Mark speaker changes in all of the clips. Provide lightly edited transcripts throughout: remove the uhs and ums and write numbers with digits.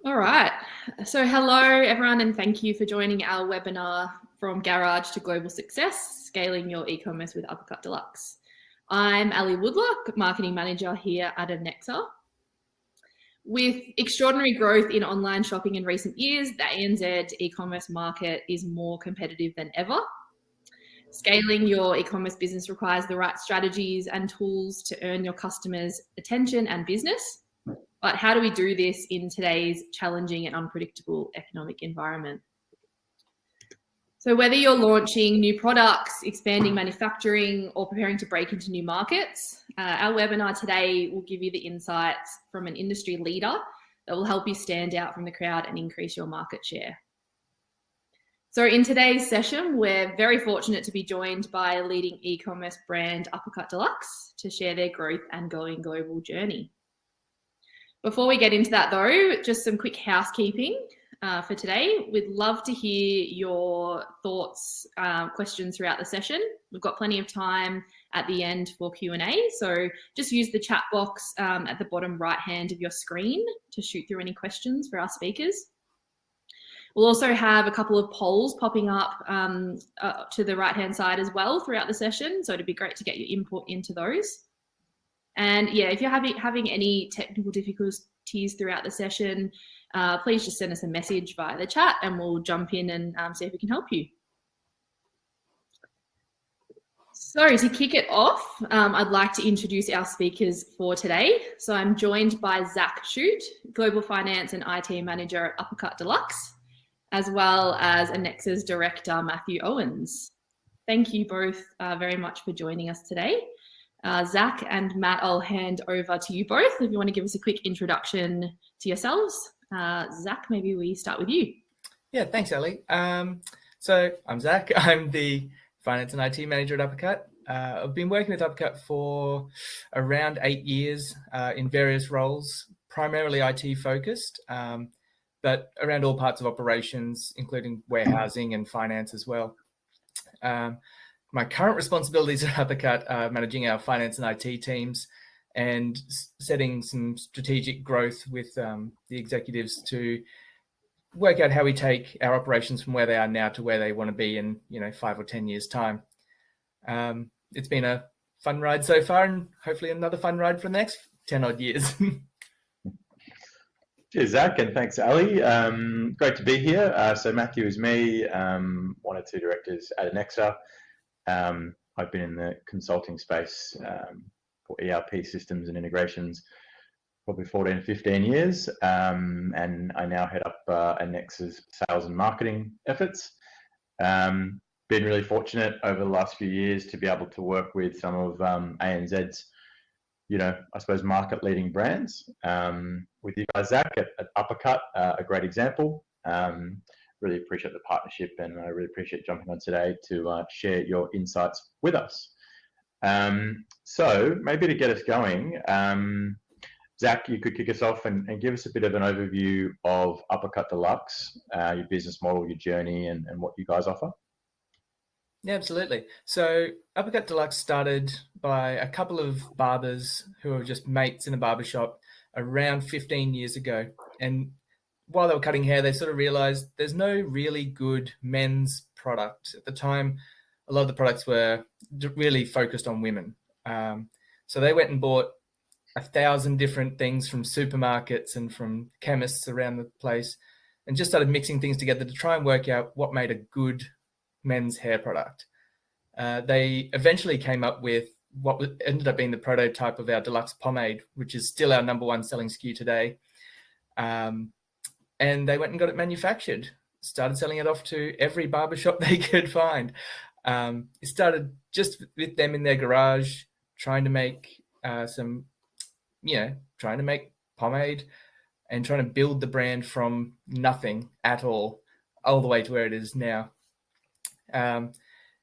Speaker 1: All right. So hello, everyone, and thank you for joining our webinar from Garage to Global Success, Scaling Your E-Commerce with Uppercut Deluxe. I'm Ali Woodlock, Marketing Manager here at Anexa. With extraordinary growth in online shopping in recent years, the ANZ e-commerce market is more competitive than ever. Scaling your e-commerce business requires the right strategies and tools to earn your customers' attention and business. But how do we do this in today's challenging and unpredictable economic environment? So whether you're launching new products, expanding manufacturing, or preparing to break into new markets, our webinar today will give you the insights from an industry leader that will help you stand out from the crowd and increase your market share. So in today's session, we're very fortunate to be joined by a leading e-commerce brand, Uppercut Deluxe, to share their growth and going global journey. Before we get into that though, just some quick housekeeping for today. We'd love to hear your thoughts, questions throughout the session. We've got plenty of time at the end for Q&A, so just use the chat box at the bottom right hand of your screen to shoot through any questions for our speakers. We'll also have a couple of polls popping up to the right-hand side as well throughout the session, so it'd be great to get your input into those. And yeah, if you're having any technical difficulties throughout the session, please just send us a message via the chat and we'll jump in and see if we can help you. So to kick it off, I'd like to introduce our speakers for today. So I'm joined by Zach Shute, Global Finance and IT Manager at Uppercut Deluxe, as well as Anexa's Director, Matthew Owens. Thank you both very much for joining us today. Zach and Matt, I'll hand over to you both if you want to give us a quick introduction to yourselves. Zach, maybe we start with you.
Speaker 2: Yeah, thanks, Ali. So I'm Zach. I'm the Finance and IT Manager at Uppercut. I've been working with Uppercut for around 8 years in various roles, primarily IT focused, but around all parts of operations, including warehousing and finance as well. My current responsibilities at Uppercut are managing our finance and IT teams and setting some strategic growth with the executives to work out how we take our operations from where they are now to where they want to be in 5 or 10 years time. It's been a fun ride so far, and hopefully another fun ride for the next 10 odd years.
Speaker 3: Cheers, Zach, and thanks, Ali. Great to be here. So Matthew is me, one or two directors at Anexa. I've been in the consulting space for ERP systems and integrations probably 14, 15 years, and I now head up Anexa's sales and marketing efforts. Been really fortunate over the last few years to be able to work with some of ANZ's, I suppose, market-leading brands. With you guys, Zach, at Uppercut, a great example. Really appreciate the partnership, and I really appreciate jumping on today to share your insights with us. So maybe to get us going, Zach, you could kick us off and give us a bit of an overview of Uppercut Deluxe, your business model, your journey, and what you guys offer.
Speaker 2: Yeah, absolutely. So Uppercut Deluxe started by a couple of barbers who were just mates in a barbershop around 15 years ago. And while they were cutting hair, they sort of realized there's no really good men's product. At the time, a lot of the products were really focused on women. So they went and bought 1,000 different things from supermarkets and from chemists around the place and just started mixing things together to try and work out what made a good men's hair product. They eventually came up with what ended up being the prototype of our Deluxe Pomade, which is still our #1 selling SKU today. And they went and got it manufactured, started selling it off to every barbershop they could find. It started just with them in their garage, trying to make trying to make pomade and trying to build the brand from nothing at all the way to where it is now.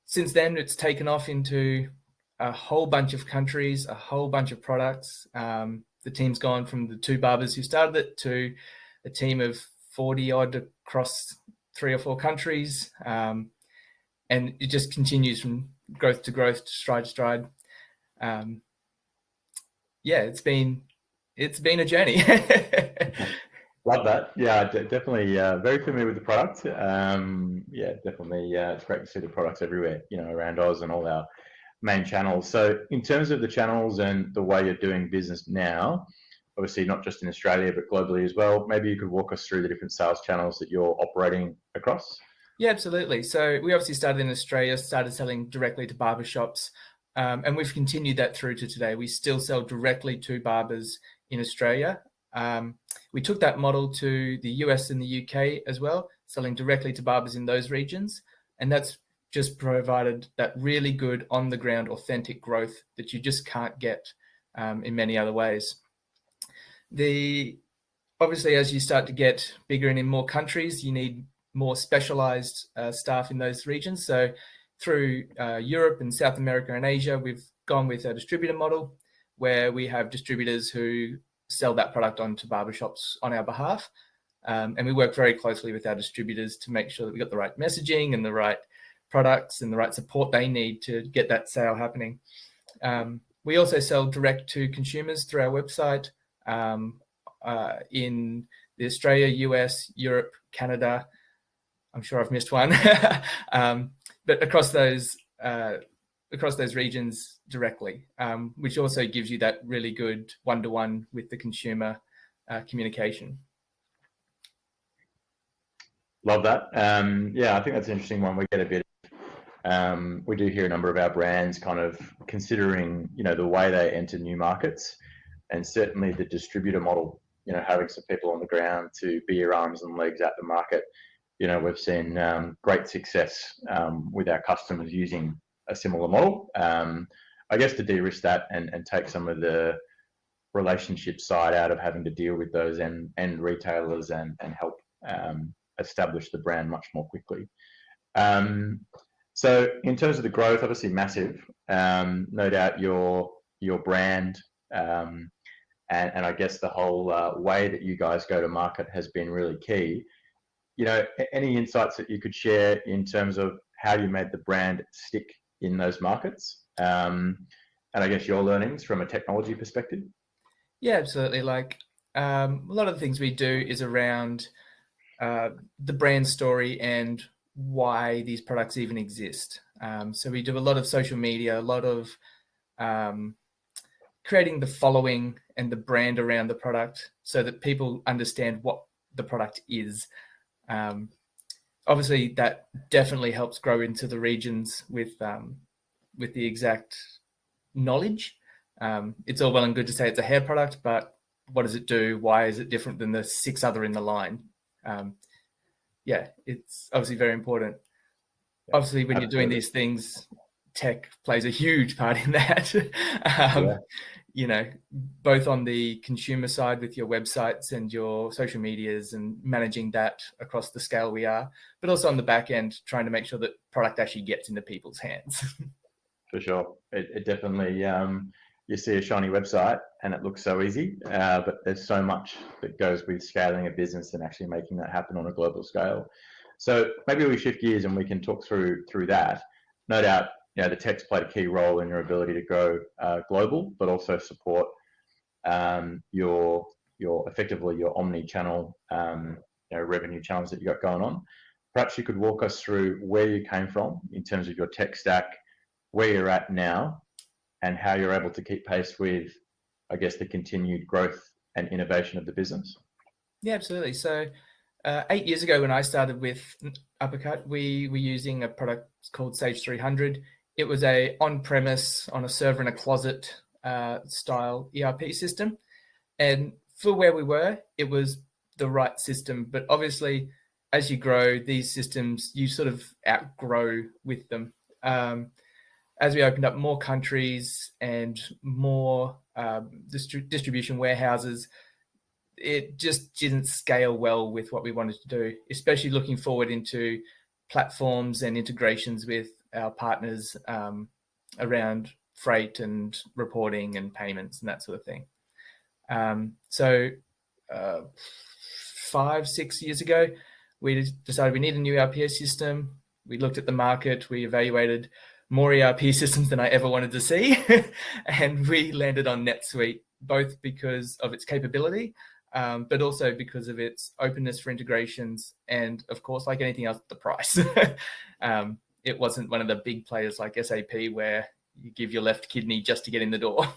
Speaker 2: Since then, it's taken off into a whole bunch of countries, a whole bunch of products. The team's gone from the 2 barbers who started it to a team of 40 odd across 3 or 4 countries. And it just continues from growth to growth, stride to stride. It's been a journey.
Speaker 3: Love that. Yeah, definitely very familiar with the product. Yeah, definitely. It's great to see the products everywhere, around Oz and all our main channels. So in terms of the channels and the way you're doing business now, obviously not just in Australia, but globally as well, maybe you could walk us through the different sales channels that you're operating across.
Speaker 2: Yeah, absolutely. So we obviously started in Australia, started selling directly to barbershops, and we've continued that through to today. We still sell directly to barbers in Australia. We took that model to the US and the UK as well, selling directly to barbers in those regions. And that's just provided that really good on-the-ground authentic growth that you just can't get in many other ways. Obviously, as you start to get bigger and in more countries, you need more specialized staff in those regions. So through Europe and South America and Asia, we've gone with a distributor model where we have distributors who sell that product onto barbershops on our behalf. And we work very closely with our distributors to make sure that we got the right messaging and the right products and the right support they need to get that sale happening. We also sell direct to consumers through our website in the Australia, US, Europe, Canada. I'm sure I've missed one, but across those regions directly, which also gives you that really good one-to-one with the consumer communication.
Speaker 3: Love that. Yeah, I think that's an interesting one. We get a bit. We do hear a number of our brands kind of considering, the way they enter new markets, and certainly the distributor model. Having some people on the ground to be your arms and legs at the market. We've seen great success with our customers using a similar model. I guess to de-risk that and take some of the relationship side out of having to deal with those end retailers and help establish the brand much more quickly. So in terms of the growth, obviously massive. No doubt your brand and I guess the whole way that you guys go to market has been really key. Any insights that you could share in terms of how you made the brand stick in those markets, and I guess your learnings from a technology perspective?
Speaker 2: Yeah, absolutely. Like a lot of the things we do is around the brand story and why these products even exist. So we do a lot of social media, a lot of creating the following and the brand around the product so that people understand what the product is. Obviously, that definitely helps grow into the regions with the exact knowledge. It's all well and good to say it's a hair product, but what does it do? Why is it different than the 6 other in the line? Yeah, it's obviously very important. Obviously, when you're doing these things, tech plays a huge part in that. Both on the consumer side with your websites and your social medias and managing that across the scale we are, but also on the back end, trying to make sure that product actually gets into people's hands.
Speaker 3: For sure. It definitely, you see a shiny website and it looks so easy, but there's so much that goes with scaling a business and actually making that happen on a global scale. So maybe we shift gears and we can talk through that. No doubt, the tech's played a key role in your ability to go global, but also support your effectively your omni-channel revenue challenge that you got going on. Perhaps you could walk us through where you came from in terms of your tech stack, where you're at now, and how you're able to keep pace with, I guess, the continued growth and innovation of the business.
Speaker 2: Yeah, absolutely. So 8 years ago when I started with Uppercut, we were using a product called Sage 300. It was a on-premise, on a server in a closet style ERP system. And for where we were, it was the right system. But obviously, as you grow, these systems, you sort of outgrow with them. As we opened up more countries and more distribution warehouses, it just didn't scale well with what we wanted to do, especially looking forward into platforms and integrations with our partners around freight and reporting and payments and that sort of thing. So 5-6 years ago, we decided we need a new ERP system. We looked at the market, we evaluated more ERP systems than I ever wanted to see, and we landed on NetSuite, both because of its capability, but also because of its openness for integrations and, of course, like anything else, the price. It wasn't one of the big players like SAP where you give your left kidney just to get in the door.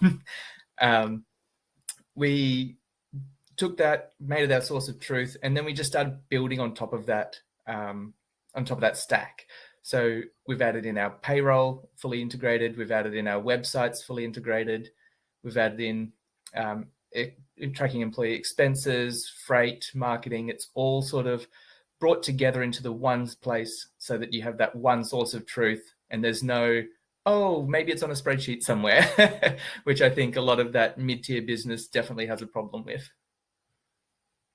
Speaker 2: We took that, made it our source of truth, and then we just started building on top of that stack. So we've added in our payroll fully integrated. We've added in our websites fully integrated. We've added in tracking employee expenses, freight, marketing. It's all sort of brought together into the one place so that you have that one source of truth, and there's no, oh, maybe it's on a spreadsheet somewhere, which I think a lot of that mid-tier business definitely has a problem with.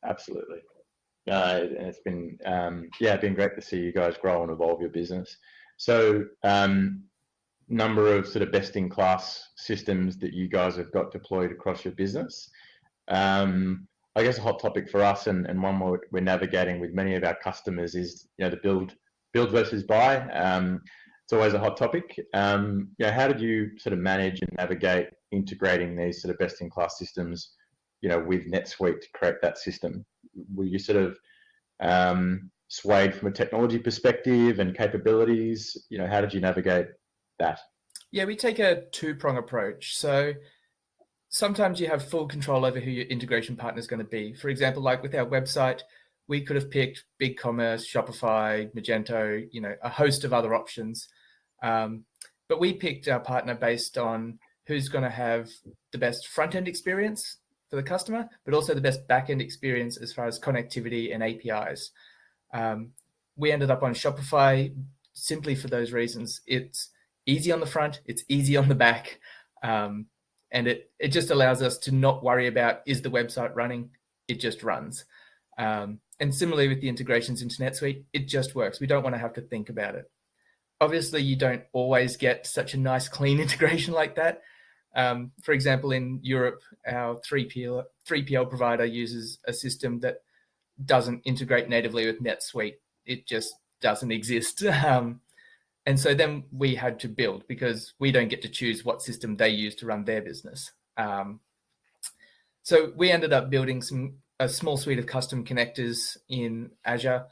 Speaker 3: Absolutely. And it's been, been great to see you guys grow and evolve your business. So, number of sort of best-in-class systems that you guys have got deployed across your business. I guess a hot topic for us and one we're navigating with many of our customers is, the build versus buy. It's always a hot topic. How did you sort of manage and navigate integrating these sort of best-in-class systems, with NetSuite to create that system? Were you sort of swayed from a technology perspective and capabilities? How did you navigate that?
Speaker 2: Yeah, we take a two-prong approach. So sometimes you have full control over who your integration partner is going to be. For example, like with our website, we could have picked BigCommerce, Shopify, Magento, a host of other options. But we picked our partner based on who's going to have the best front-end experience for the customer, but also the best back-end experience as far as connectivity and APIs. We ended up on Shopify simply for those reasons. It's easy on the front, it's easy on the back, and it just allows us to not worry about, is the website running? It just runs. And similarly with the integrations into NetSuite, it just works. We don't want to have to think about it. Obviously, you don't always get such a nice, clean integration like that. For example, in Europe, our 3PL provider uses a system that doesn't integrate natively with NetSuite. It just doesn't exist. And so then we had to build, because we don't get to choose what system they use to run their business. So we ended up building a small suite of custom connectors in Azure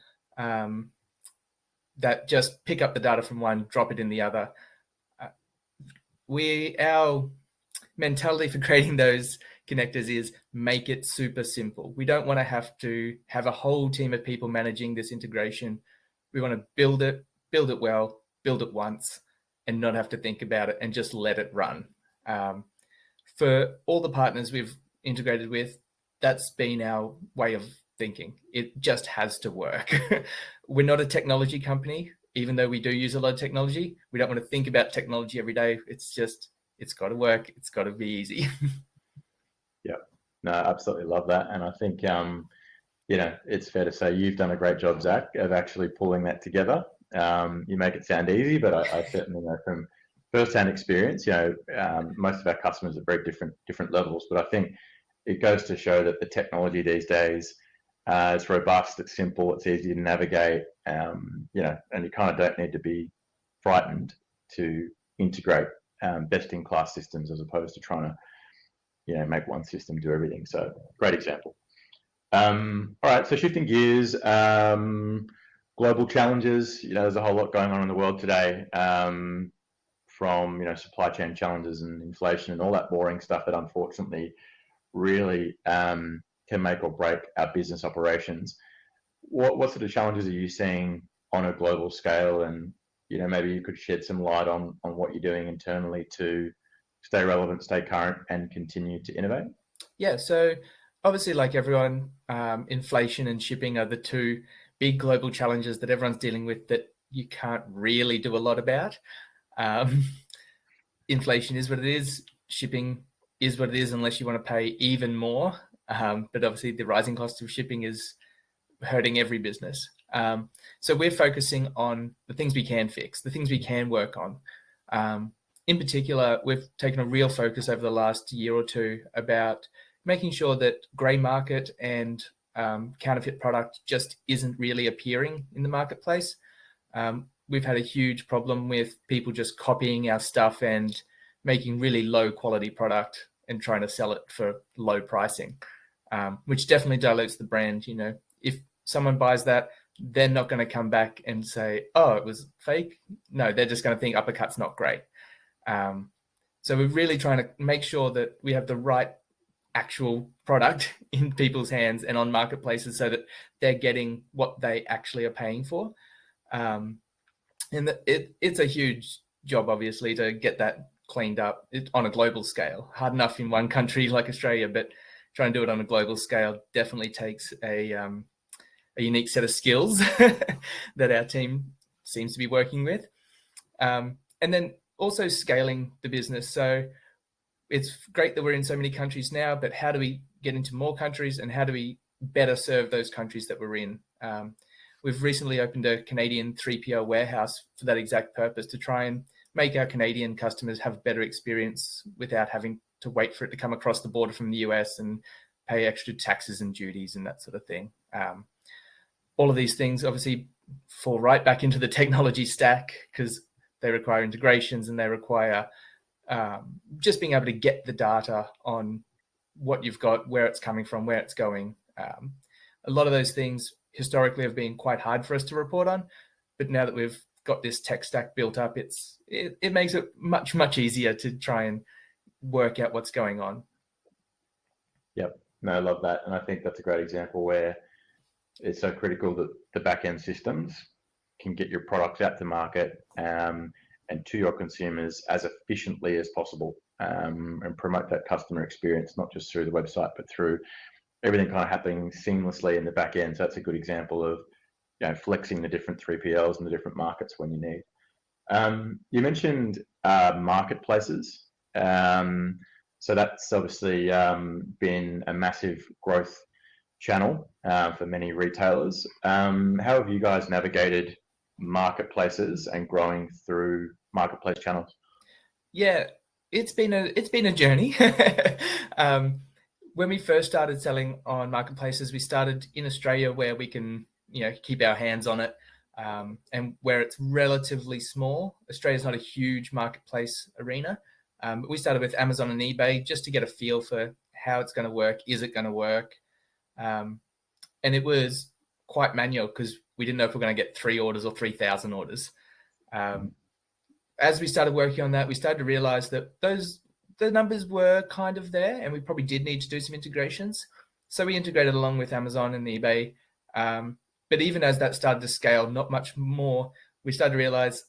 Speaker 2: that just pick up the data from one, drop it in the other. Our mentality for creating those connectors is make it super simple. We don't want to have a whole team of people managing this integration. We want to build it well, build it once, and not have to think about it and just let it run. For all the partners we've integrated with, that's been our way of thinking. It just has to work. We're not a technology company, even though we do use a lot of technology. We don't want to think about technology every day. It's got to work. It's got to be easy.
Speaker 3: Yeah, no, absolutely love that. And I think, it's fair to say you've done a great job, Zach, of actually pulling that together. You make it sound easy, but I certainly know from first-hand experience, most of our customers are very different levels. But I think it goes to show that the technology these days is robust, it's simple, it's easy to navigate, and you kind of don't need to be frightened to integrate best-in-class systems as opposed to trying to, make one system do everything. So great example. All right, so shifting gears, global challenges. There's a whole lot going on in the world today, from supply chain challenges and inflation and all that boring stuff that unfortunately really can make or break our business operations. What sort of challenges are you seeing on a global scale? And maybe you could shed some light on what you're doing internally to stay relevant, stay current, and continue to innovate.
Speaker 2: Yeah, so obviously, like everyone, inflation and shipping are the two big global challenges that everyone's dealing with that you can't really do a lot about. Inflation is what it is. Shipping is what it is, unless you want to pay even more. But obviously, the rising cost of shipping is hurting every business. So we're focusing on the things we can fix, the things we can work on. In particular, we've taken a real focus over the last year or two about making sure that grey market and counterfeit product just isn't really appearing in the marketplace. We've had a huge problem with people just copying our stuff and making really low quality product and trying to sell it for low pricing. which definitely dilutes the brand. You know, if someone buys that, they're not going to come back and say, oh, it was fake. No, they're just going to think Uppercut's not great. So we're really trying to make sure that we have the right actual product in people's hands and on marketplaces so that they're getting what they actually are paying for. And it's a huge job, obviously, to get that cleaned up on a global scale. Hard enough in one country like Australia, but trying to do it on a global scale definitely takes a unique set of skills that our team seems to be working with. And then also scaling the business. So it's great that we're in so many countries now, but how do we get into more countries, and how do we better serve those countries that we're in? We've recently opened a Canadian 3PL warehouse for that exact purpose, to try and make our Canadian customers have a better experience without having to wait for it to come across the border from the US and pay extra taxes and duties and that sort of thing. All of these things obviously fall right back into the technology stack, because they require integrations and they require just being able to get the data on what you've got, where it's coming from, where it's going. A lot of those things historically have been quite hard for us to report on, but now that we've got this tech stack built up, it makes it much easier to try and work out what's going on.
Speaker 3: Yep, no, I love that, and I think that's a great example where it's so critical that the back-end systems can get your products out to market and to your consumers as efficiently as possible, and promote that customer experience, not just through the website, but through everything kind of happening seamlessly in the back end. So that's a good example of, you know, flexing the different 3PLs and the different markets when you need. You mentioned marketplaces. So that's obviously been a massive growth channel for many retailers. How have you guys navigated marketplaces and growing through marketplace channels?
Speaker 2: Yeah, it's been a journey. When we first started selling on marketplaces, we started in Australia, where we can, you know, keep our hands on it, and where it's relatively small. Australia's not a huge marketplace arena. But we started with Amazon and eBay just to get a feel for how it's going to work. Is it going to work? And it was quite manual, because we didn't know if we we're going to get 3 orders or 3,000 orders. As we started working on that, we started to realize that the numbers were kind of there, and we probably did need to do some integrations. So we integrated along with Amazon and eBay. But even as that started to scale, not much more, we started to realize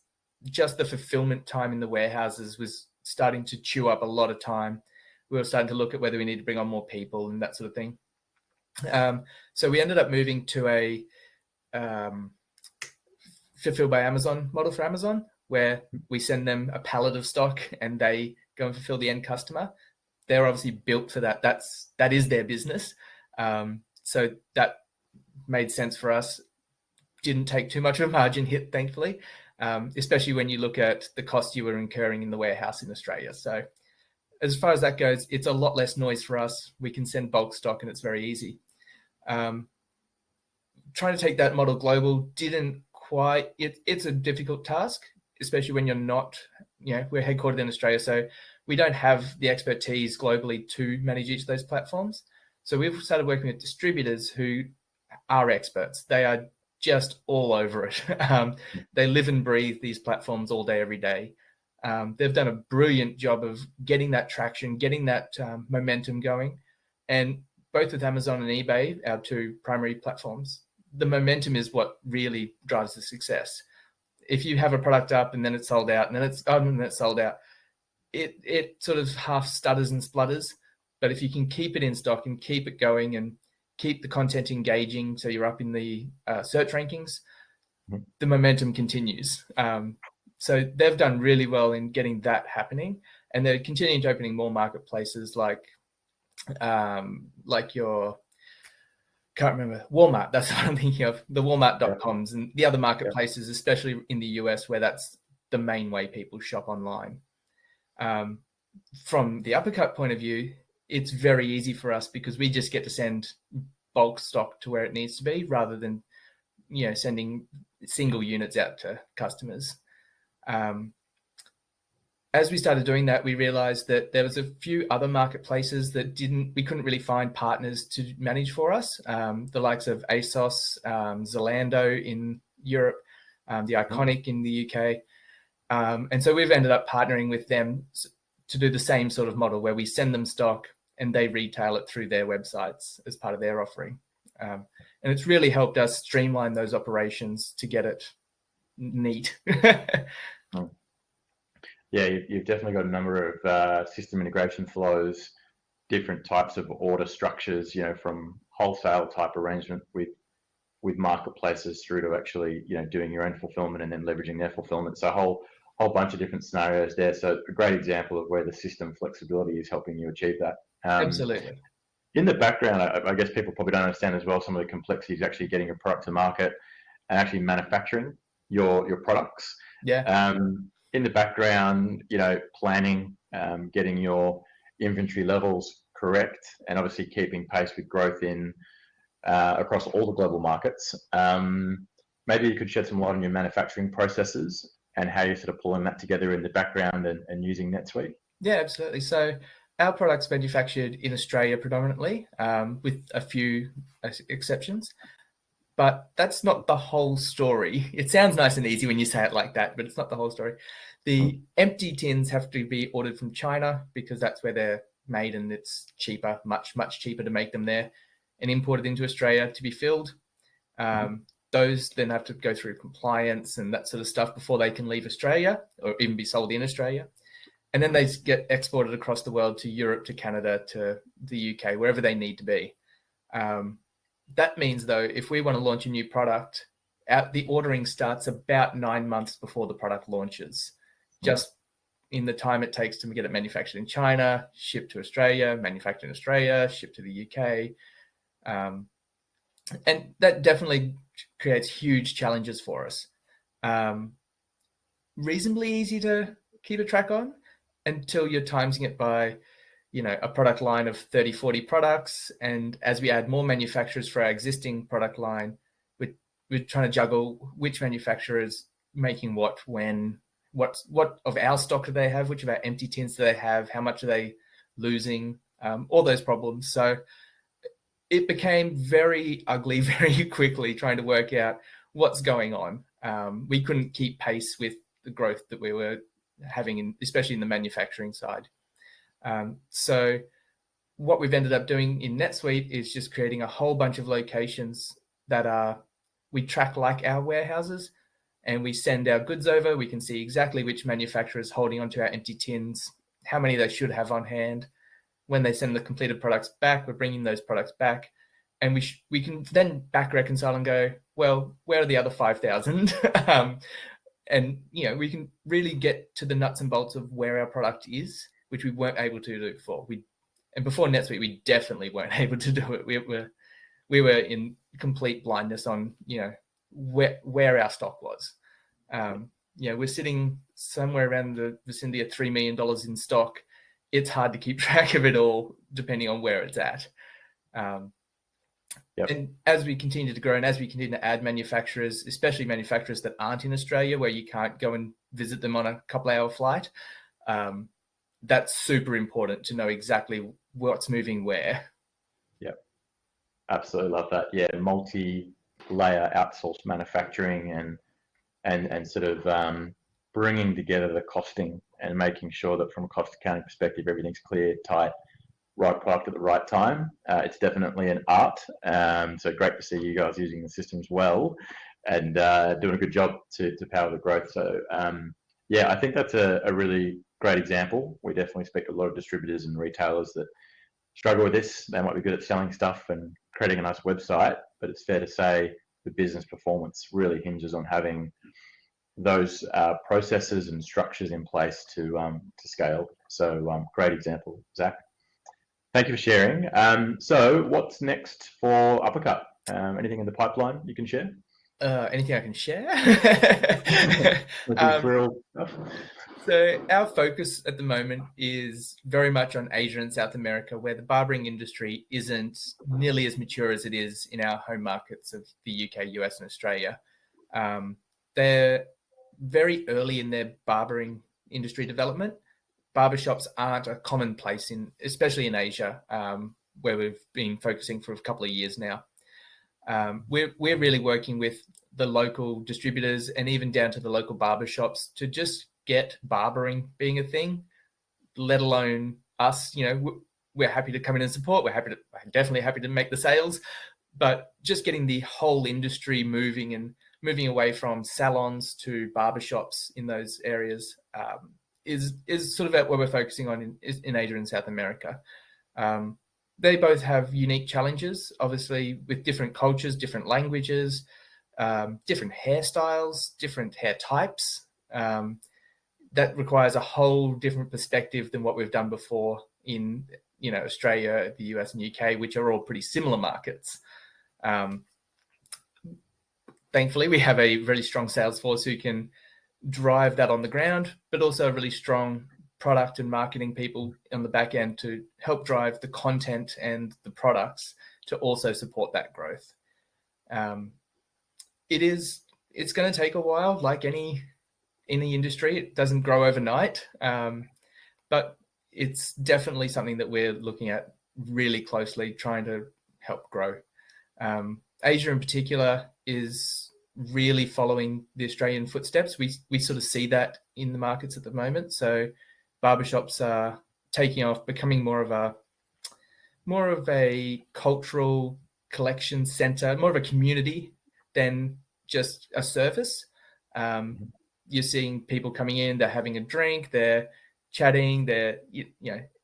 Speaker 2: just the fulfillment time in the warehouses was starting to chew up a lot of time. We were starting to look at whether we need to bring on more people and that sort of thing. So we ended up moving to a fulfilled by Amazon model for Amazon, where we send them a pallet of stock and they go and fulfill the end customer. They're obviously built for that. That is their business. So that made sense for us. Didn't take too much of a margin hit, thankfully, especially when you look at the cost you were incurring in the warehouse in Australia. So as far as that goes, it's a lot less noise for us. We can send bulk stock and it's very easy. Trying to take that model global didn't quite, it's a difficult task, especially when you're not, you know, we're headquartered in Australia, so we don't have the expertise globally to manage each of those platforms. So we've started working with distributors who are experts. They are just all over it. They live and breathe these platforms all day, every day. They've done a brilliant job of getting that traction, getting that momentum going. And both with Amazon and eBay, our 2 primary platforms, the momentum is what really drives the success. If you have a product up and then it's sold out, and then it's sold out, it sort of half stutters and splutters. But if you can keep it in stock and keep it going and keep the content engaging, so you're up in the search rankings, the momentum continues. So they've done really well in getting that happening, and they're continuing to opening more marketplaces like your, can't remember, Walmart. That's what I'm thinking of, the Walmart.coms and the other marketplaces, especially in the US, where that's the main way people shop online. From the Uppercut point of view, it's very easy for us because we just get to send bulk stock to where it needs to be, rather than, you know, sending single units out to customers. as we started doing that, we realized that there was a few other marketplaces that we couldn't really find partners to manage for us. The likes of ASOS, Zalando in Europe, the Iconic in the UK. And so we've ended up partnering with them to do the same sort of model where we send them stock and they retail it through their websites as part of their offering. And it's really helped us streamline those operations to get it neat.
Speaker 3: Yeah, you've definitely got a number of system integration flows, different types of order structures, from wholesale type arrangement with marketplaces through to actually, doing your own fulfillment and then leveraging their fulfillment. So a whole bunch of different scenarios there. So a great example of where the system flexibility is helping you achieve that.
Speaker 2: Absolutely.
Speaker 3: In the background, I guess people probably don't understand as well some of the complexities actually getting a product to market and actually manufacturing your products.
Speaker 2: Yeah.
Speaker 3: In the background, planning, getting your inventory levels correct, and obviously keeping pace with growth in across all the global markets. Maybe you could shed some light on your manufacturing processes and how you're sort of pulling that together in the background and using NetSuite.
Speaker 2: Yeah, absolutely. So our products manufactured in Australia predominantly, with a few exceptions. But that's not the whole story. It sounds nice and easy when you say it like that, but it's not the whole story. The empty tins have to be ordered from China because that's where they're made and it's cheaper, much, much cheaper to make them there, and imported into Australia to be filled. Those then have to go through compliance and that sort of stuff before they can leave Australia or even be sold in Australia. And then they get exported across the world to Europe, to Canada, to the UK, wherever they need to be. That means, though, if we want to launch a new product, the ordering starts about 9 months before the product launches, just in the time it takes to get it manufactured in China, shipped to Australia, manufactured in Australia, shipped to the UK. And that definitely creates huge challenges for us. Reasonably easy to keep a track on until you're timesing it by a product line of 30, 40 products. And as we add more manufacturers for our existing product line, we're trying to juggle which manufacturer is making what, when, what of our stock do they have, which of our empty tins do they have, how much are they losing, all those problems. So it became very ugly very quickly trying to work out what's going on. We couldn't keep pace with the growth that we were having, especially in the manufacturing side. So what we've ended up doing in NetSuite is just creating a whole bunch of locations that we track like our warehouses, and we send our goods over. We can see exactly which manufacturer is holding onto our empty tins, how many they should have on hand. When they send the completed products back, we're bringing those products back, and we can then back reconcile and go, well, where are the other 5,000? And we can really get to the nuts and bolts of where our product is, which we weren't able to do before. And before NetSuite, we definitely weren't able to do it. We were in complete blindness on where our stock was. We're sitting somewhere around the vicinity of $3 million in stock. It's hard to keep track of it all, depending on where it's at. And as we continue to grow and as we continue to add manufacturers, especially manufacturers that aren't in Australia, where you can't go and visit them on a couple-hour flight, that's super important to know exactly what's moving where. Yeah,
Speaker 3: absolutely love that. Yeah, multi-layer outsourced manufacturing and sort of bringing together the costing and making sure that from a cost accounting perspective, everything's clear, tight, right product at the right time. It's definitely an art. So great to see you guys using the systems well and doing a good job to power the growth. So I think that's a really great example. We definitely speak to a lot of distributors and retailers that struggle with this. They might be good at selling stuff and creating a nice website, but it's fair to say the business performance really hinges on having those processes and structures in place to scale. So great example, Zach. Thank you for sharing. So what's next for Uppercut? Anything in the pipeline you can share?
Speaker 2: Anything I can share?
Speaker 3: Thrill stuff.
Speaker 2: So our focus at the moment is very much on Asia and South America, where the barbering industry isn't nearly as mature as it is in our home markets of the UK, US, and Australia. They're very early in their barbering industry development. Barbershops aren't a commonplace especially in Asia, where we've been focusing for a couple of years now. We're really working with the local distributors and even down to the local barbershops to just get barbering being a thing, let alone us. We're happy to come in and support. We're definitely happy to make the sales, but just getting the whole industry moving away from salons to barbershops in those areas is sort of what we're focusing on in Asia and South America. They both have unique challenges, obviously, with different cultures, different languages, different hairstyles, different hair types. That requires a whole different perspective than what we've done before in Australia, the US and UK, which are all pretty similar markets. Thankfully, we have a really strong sales force who can drive that on the ground, but also a really strong product and marketing people on the back end to help drive the content and the products to also support that growth. It's going to take a while, like any industry. It doesn't grow overnight, but it's definitely something that we're looking at really closely, trying to help grow. Asia in particular is really following the Australian footsteps. We sort of see that in the markets at the moment. So barbershops are taking off, becoming more of a cultural collection center, more of a community than just a service. You're seeing people coming in, they're having a drink, they're chatting,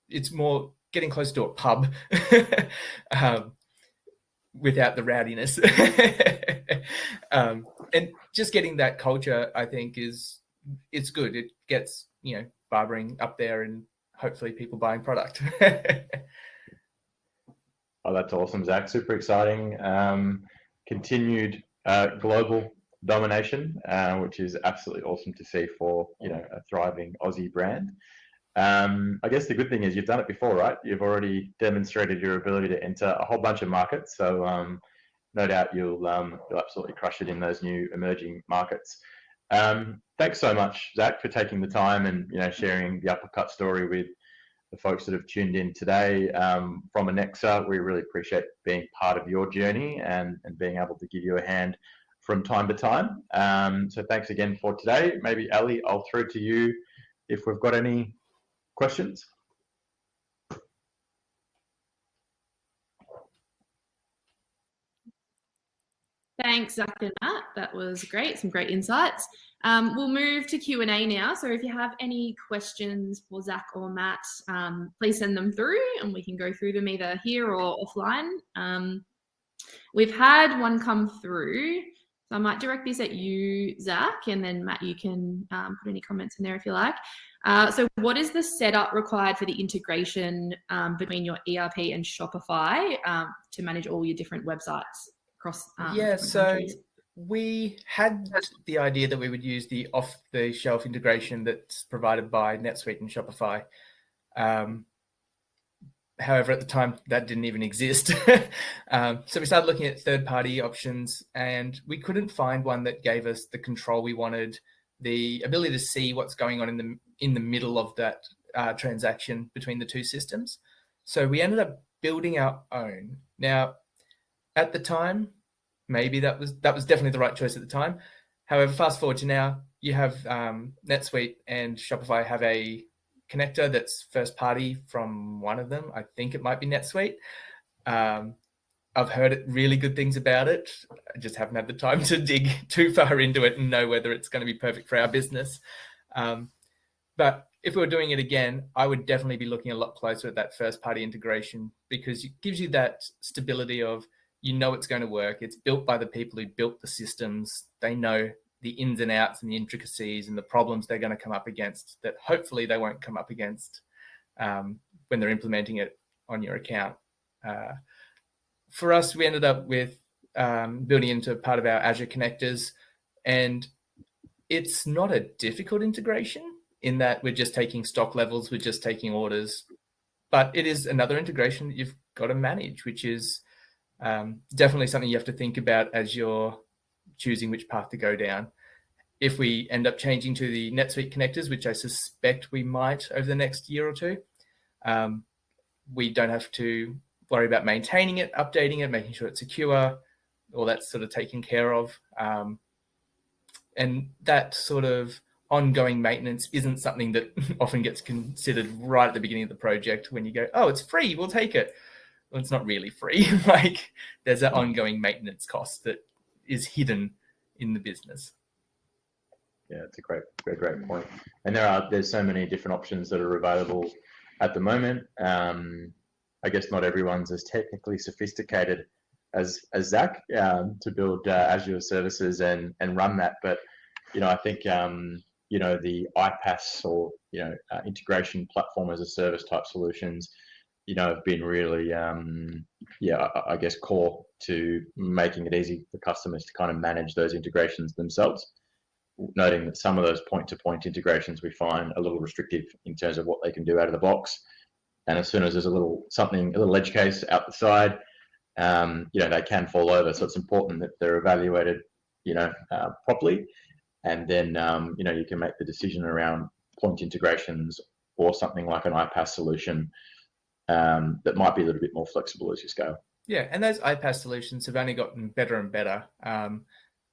Speaker 2: it's more getting close to a pub without the rowdiness. And just getting that culture, I think, it's good. It gets, barbering up there and hopefully people buying product.
Speaker 3: Oh, that's awesome, Zach. Super exciting. Continued global domination, which is absolutely awesome to see for a thriving Aussie brand. I guess the good thing is you've done it before, right? You've already demonstrated your ability to enter a whole bunch of markets, so no doubt you'll absolutely crush it in those new emerging markets. Thanks so much, Zach, for taking the time and sharing the Uppercut story with the folks that have tuned in today. From Anexa, we really appreciate being part of your journey and being able to give you a hand from time to time. So thanks again for today. Maybe Ali, I'll throw to you if we've got any questions.
Speaker 1: Thanks, Zach and Matt. That was great. Some great insights. We'll move to Q&A now. So if you have any questions for Zach or Matt, please send them through and we can go through them either here or offline. We've had one come through. So I might direct this at you, Zach, and then Matt, you can put any comments in there if you like. So what is the setup required for the integration between your ERP and Shopify to manage all your different websites across
Speaker 2: so
Speaker 1: countries?
Speaker 2: We had the idea that we would use the off-the-shelf integration that's provided by NetSuite and Shopify. However, at the time, that didn't even exist. So we started looking at third-party options, and we couldn't find one that gave us the control we wanted, the ability to see what's going on in the middle of that transaction between the two systems. So we ended up building our own. Now, at the time, maybe that was definitely the right choice at the time. However, fast forward to now, you have NetSuite and Shopify have a connector that's first party from one of them. I think it might be NetSuite. I've heard really good things about it. I just haven't had the time to dig too far into it and know whether it's going to be perfect for our business. But if we were doing it again, I would definitely be looking a lot closer at that first party integration, because it gives you that stability of, it's going to work. It's built by the people who built the systems. They know the ins and outs and the intricacies and the problems they're going to come up against that hopefully they won't come up against when they're implementing it on your account. For us, we ended up with building into part of our Azure connectors, and it's not a difficult integration in that we're just taking stock levels, we're just taking orders, but it is another integration that you've got to manage, which is definitely something you have to think about as you're choosing which path to go down. if we end up changing to the NetSuite connectors, which I suspect we might over the next year or two, we don't have to worry about maintaining it, updating it, making sure it's secure, all that's sort of taken care of. And that sort of ongoing maintenance isn't something that often gets considered right at the beginning of the project when you go, oh, it's free, we'll take it. Well, it's not really free. Like, there's an ongoing maintenance cost that is hidden in the business.
Speaker 3: Yeah, it's a great point. And there's so many different options that are available at the moment. I guess not everyone's as technically sophisticated as Zach to build Azure services and run that. But, I think, the iPaaS or, integration platform as a service type solutions, have been really, I guess, core to making it easy for customers to kind of manage those integrations themselves. Noting that some of those point-to-point integrations we find a little restrictive in terms of what they can do out of the box. And as soon as there's a little edge case out the side, they can fall over. So it's important that they're evaluated, properly. And then, you can make the decision around point integrations or something like an iPaaS solution that might be a little bit more flexible as you scale.
Speaker 2: Yeah, and those iPaaS solutions have only gotten better and better.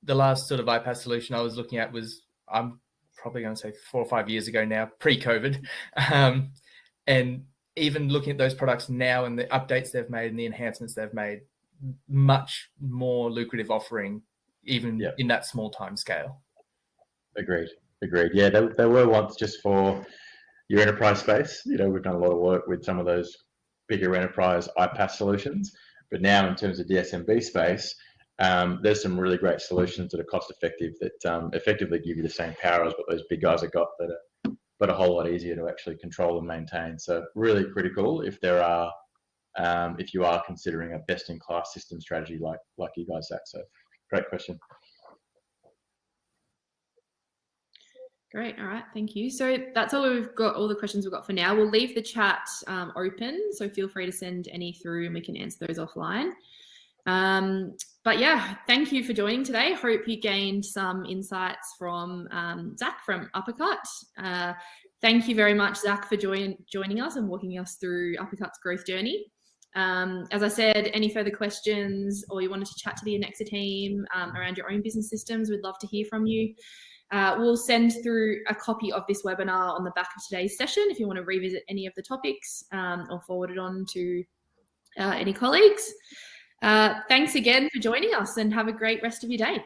Speaker 2: The last sort of iPaaS solution I was looking at was, I'm probably going to say 4 or 5 years ago now, pre-COVID. And even looking at those products now and the updates they've made and the enhancements they've made, much more lucrative offering, even in that small time scale. Agreed.
Speaker 3: Yeah, they were once just for your enterprise space. We've done a lot of work with some of those bigger enterprise iPaaS solutions. But now in terms of the SMB space, there's some really great solutions that are cost effective that effectively give you the same power as what those big guys have got, but a whole lot easier to actually control and maintain. So really critical if you are considering a best-in-class system strategy like you guys, Zach. So great question.
Speaker 1: Great. All right. Thank you. So that's all all the questions we've got for now. We'll leave the chat open, so feel free to send any through and we can answer those offline. But yeah, thank you for joining today. Hope you gained some insights from Zach from Uppercut. Thank you very much, Zach, for joining us and walking us through Uppercut's growth journey. As I said, any further questions or you wanted to chat to the Anexa team around your own business systems, we'd love to hear from you. We'll send through a copy of this webinar on the back of today's session if you want to revisit any of the topics or forward it on to any colleagues. Thanks again for joining us and have a great rest of your day.